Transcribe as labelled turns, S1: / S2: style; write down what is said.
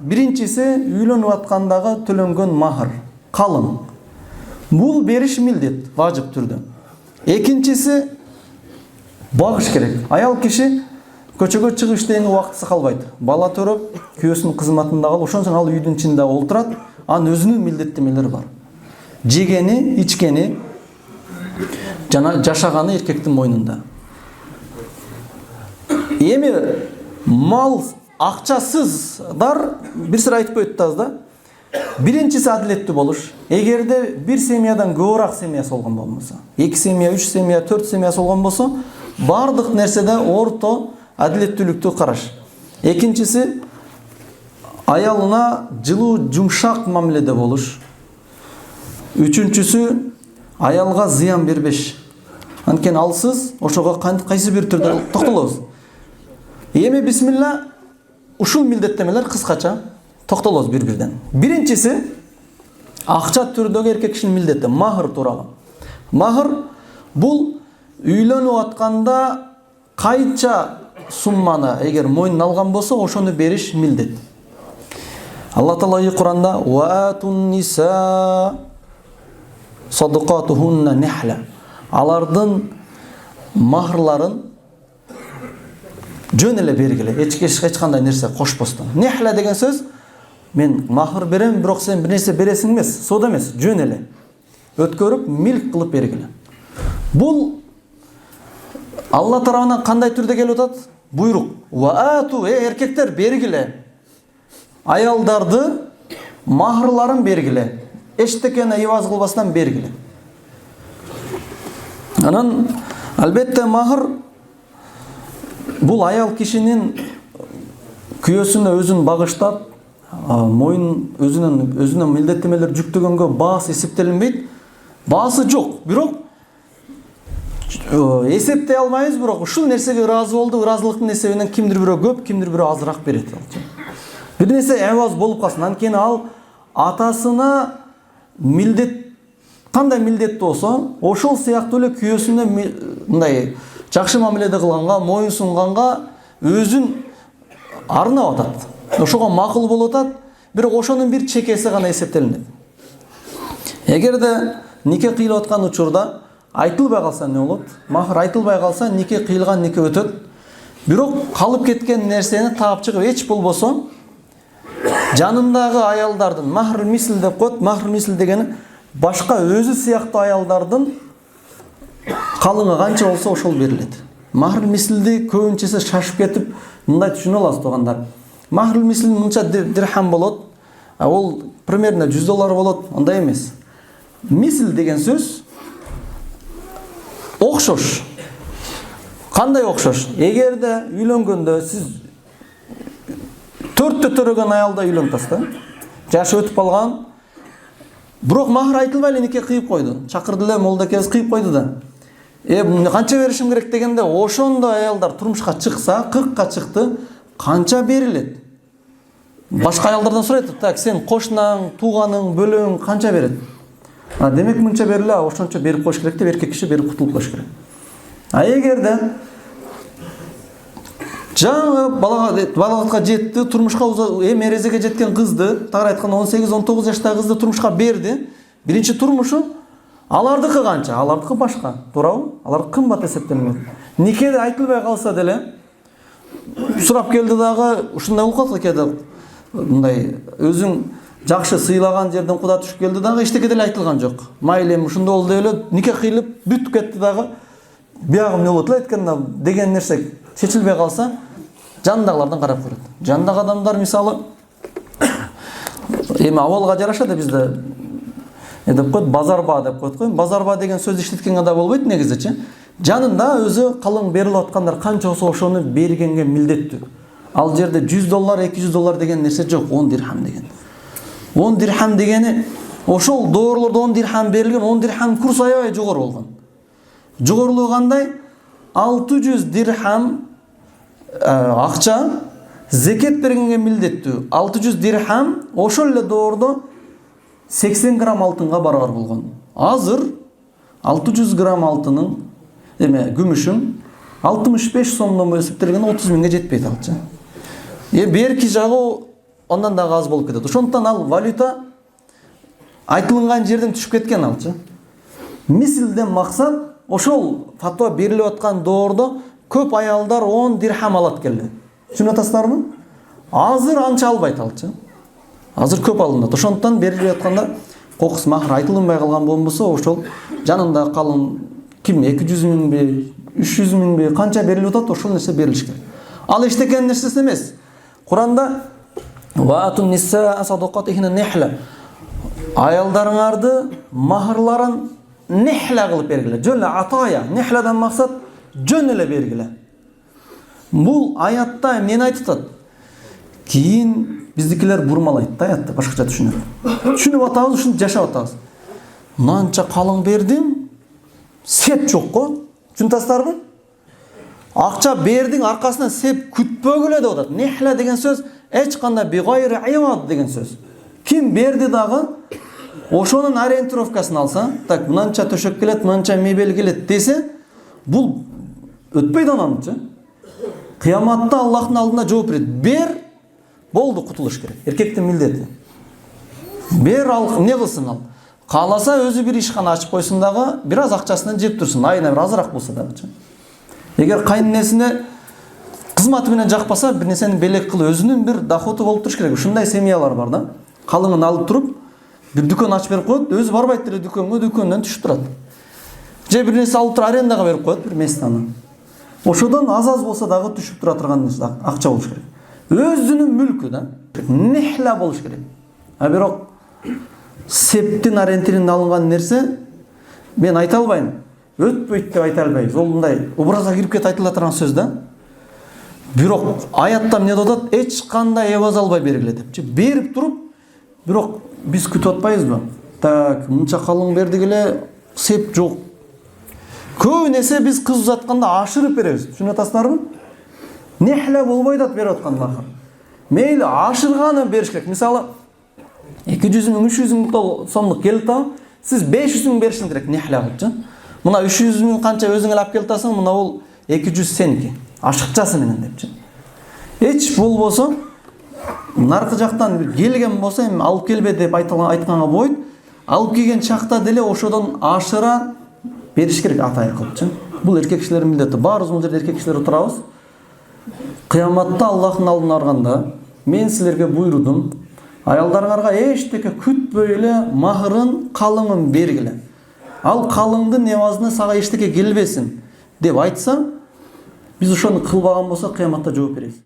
S1: биринчиси үйлөнүп аткандагы төлөнгөн махр, калың. Бул бериш милдет, важып түрдө. Экинчиси багыш керек. Аял киши көчөгө чыгып иштеген убактысы калбайт. Бала төрөп, күйөөсүнүн кызматында калып, ошон ал үйдүн ичинде олтурат, анын өзүнүн милдеттемелери бар. Жегени, ичкени, жана жашаганы эркектин мойнунда. Эми мал акчасыздар бир сыр айтып коет да. Биринчиси адилеттүү болуш. Эгерде бир семьядан көбүрөөк семьясы болгон болмосо, 2 семья, 3 семья, 4 семьясы болгон болсо, бардык нерседе орто адилеттүүлүктү караш. Экинчиси аялына жылуу, жумшак мамиледе болуш. Үчүнчүсү аялга зыян бербеш. Анткени алсыз ошого кайсы бир түрдө токтолобуз. Эми бисмилла ушул милдеттемелер кыскача токтолобуз бир-бирден. Биринчиси акча түрдөгү эркек кишинин милдети, махр тууралуу. Махр бул үйлөнүп атканда кайча сумманы эгер мойнуна алган болсо, ошону бериш милдет. Алла Таала Кур'анда ва атун ниса садакатухунна нихла. Алардын махрларын жөн эле бергиле, эч кандай нерсе кошпостон. Нихла деген сөз мен махр берем, бирок сен бир нерсе бересиң эмес, соода эмес, жөн эле өткөрүп, милк кылып бергиле. Бул Алла тарабынан кандай түрдө келип атат? Буйрук. Ва ату, эркектер бергиле. Аялдарды махрларын бергиле. Эчтекени иваз кылбастан бергиле. Анан албетте махр бул аял кишинин күйөөсүнө өзүн багыштап, мойын өзүнүн милдеттемелер жүктөгөнгө баасы эсептелинбейт. Баасы жок, бирок эсептей албайбыз, бирок ушул нерсеге ыраазы болду, ыраазылыктын эсебинен кимдир бирөө көп, кимдир бирөө азыраак берет. Бир нерсе эваз болуп калсын, анткени ал атасына милдет, кандай милдет болсо, ошол сыяктуу эле күйөөсүнө мындай жакшы мамиледе кылганга, моюн сунганга өзүн арнап атат. Ошого макул болуп атат, бирок ошонун бир чекеси гана эсептелинет. Эгерде нике кыйылып аткан учурда айтылбай калса не болот? Махр айтылбай калса, нике кыйылган нике өтөт. Бирок калып кеткен нерсени таап чыгып эч болбосо, жанындагы аялдардын махр мисл деп коет. Махр мисл дегени башка өзү сыяктуу аялдардын калыңы канча болсо ошол берилет. Махр мислди көбүнчөсү шашып кетип, мындай түшүнө аласыз туугандар. Махр мисл мынча дирхам болот, ол примерно $100 болот, андай эмес. Мисл деген сөз окшош. Кандай окшош? Эгерде үйлөнгөндө сиз 4 төрөгөн аялда үйлөнүп таста, жашы өтүп калган, бирок махр айтылбай эле нике кыйып койду. Чакырды эле молдокебиз кыйып койду да. Канча беришим керек дегенде, ошондо аялдар турмушка чыкса, 40ка чыкты, канча берилет? Башка аялдардан сурайт, так, сен кошунаң, тууганың, бөлөң канча берет? Демек мынча бериле, ошончо берип коюш керек деп эркек киши берип кутулуп коюш керек. Эгерде жаңы балагатка жетти, турмушка эрезеге жеткен кызды, тагыраак айтканда 18-19 жаштагы кызды турмушка берди. Биринчи турмушу, алардыкы канча? Алардыкы башка, туурабы? Алар кымбат эсептелинет. Никеде айтылбай калса деле, сурап келди дагы, ушундай болуп калат кээде. Мындай өзүң жакшы сыйлаган жерден куда түшүп келди дагы, эчтеке деле айтылган жок. Майли эми ушундай болду деп эле нике кыйылып бүтүп кетти дагы. Биягым не болот эле айтканда деген нерсе чечилбей калса, жанындагылардан карап көрөт. Жанындагы адамдар мисалы эми абалга жараша да бизде деп коет, базарба деп коет го. Базарба деген сөз иштеткен ада болбойт негизичи. Жанында өзү калың берилип аткандар канча болсо ошону бергенге милдеттүү. Ал жерде $100, $200 деген нерсе жок, 10 дирхам деген. 10 дирхам дегени ошол доорлордо 10 дирхам берилген, 10 дирхам курс аябай жогору болгон. Жогорулугу кандай? 600 дирхам акча зекет бергенге милдеттүү. 600 дирхам ошол эле доордо 80 грамм алтынга барабар болгон. Азыр 600 грамм алтынын күмүшүн 65 сомдон эсептелген 30 миңге жетпейт алчы. Берки жагы ondan дагы аз болуп кетет. Ошондуктан ал валюта айтылган жерден түшүп кеткен алчы. Мисилден максат ошол фатва берилип аткан доордо көп аялдар 10 дирхам алат келди. Түшүнүп атасыздарбы? Азыр анча албайт алчы. Азыр көп алынат. Ошондуктан берилип атканда кокус махр айтылынбай калган болбосо ошол жанында калын ким 200 миңби, 300 миңби канча берилип атат, ошол нерсе берилиш керек. Ал эчтекен нерсеси эмес. Куранда ваатун ниса садакатихна нихла. Аялдарыңарды махрларын нихла кылып бергиле. Жөн эле атая. Нихладан максат жөн эле бергиле. Бул аятта эмнени айтып атат? Кийин биздикилер бурмалайт да аятты, башкача түшүнөт. Түшүнүп атабыз, ушинтип жашап атабыз. Мынанча калың бердим, сеп жок го. Түшүнөсүздарбы? Акча бердиң, аркасынан сеп күтпөгүлө деп атат. Нихла деген сөз эч кандай бигайри айвад деген сөз. Ким берди дагы ошонун ориентировкасын алса, так мынанча төшөк келет, мынанча мебель келет десе, бул өтпөйт ананчы. Кыяматта Аллахтын алдында жооп берет. Бер, болду, кутулуш керек. Эркектин милдети. Бер, ал не кылсын ал? Кааласа өзү бир ишкана ачып койсун дагы, бир аз акчасынан жеп турсун, айына бир азыраак болсо дагычы. Эгер кайненесине кызматы менен жакпаса, бир нерсени белек кылып, өзүнүн бир доходу болуп туруш керек. Ушундай семьялар бар да. Калыңын алып туруп, бир дүкөн ачып берип коет, өзү барбайт эле дүкөнгө, дүкөндөн түшүп турат. Же бир нерсе алып туруп арендага берип коет, бир местаны. Ошодон аз болсо дагы түшүп тура турган нерсе акча болуш керек. Өзүнүн мүлкү да. Нихла болуш керек. А бирок септин ориентиринде алынган нерсе мен айта албайм. Өтпөйт деп айта албайбыз. Ол мындай образга кирип кетип айтыла турган сөз да. Бирок аятта эмне деп атат? Эч кандай эваз албай бергиле депчи. Берип туруп, бирок биз күтүп атпайбызбы? Так, мынча калың бердик эле, сеп жок. Көп нерсе биз кыз узатканда ашырып беребиз. Түшүнүп атасыздарбы? Нихла болбой да берип аткан бакыр. Мейли ашырганы бериш керек. Мисалы 200 миң, 300 миң сомдук келип табып, сиз 500 миң беришиңиз керек нихла кылыпчы. Мына 300 миң канча өзүң эле алып келип атасың, мына бул 200 сеники. Ашыкчасы менен депчи. Эч болбосо наркы жактан келген болсо эми алып келбе деп айтканга болбойт. Алып келген чакта деле ошодон ашыра бериш керек атайы кылыпчы. Бул эркек кишилердин милдети. Баарыбыз бул жерде эркек кишилер отурабыз. Кыяматта Аллахтын алдына барганда мен силерге буйрудум. Аялдарыңарга эчтеке күтпөй эле махрын, калыңын бергиле. Ал калыңдын эвазына сага эчтеке келбесин деп айтса, биз ошону кылбаган болсок кыяматта жооп беребиз.